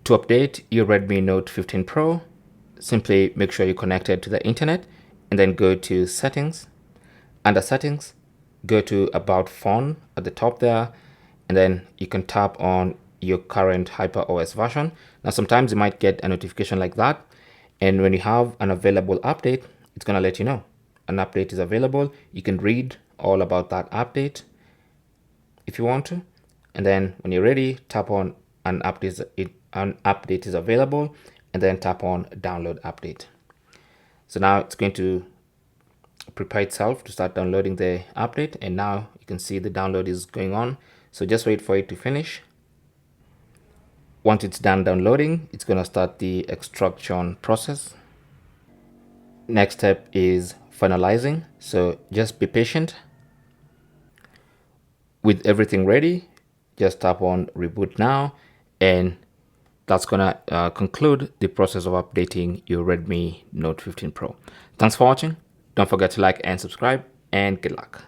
To update your Redmi Note 15 Pro, simply make sure you're connected to the internet and then go to settings. Under settings, go to about phone at the top there, and then you can tap on your current HyperOS version. Now sometimes you might get a notification like that, and when you have an available update, it's going to let you know an update is available. You can read all about that update if you want to, and then when you're ready, tap on an update is available, and then tap on download update. So now it's going to prepare itself to start downloading the update, and now you can see the download is going on. So just wait for it to finish. Once it's done downloading, it's going to start the extraction process. Next step is finalizing, so just be patient. With everything ready, just tap on reboot now, and that's gonna conclude the process of updating your Redmi Note 15 Pro. Thanks for watching. Don't forget to like and subscribe, and good luck.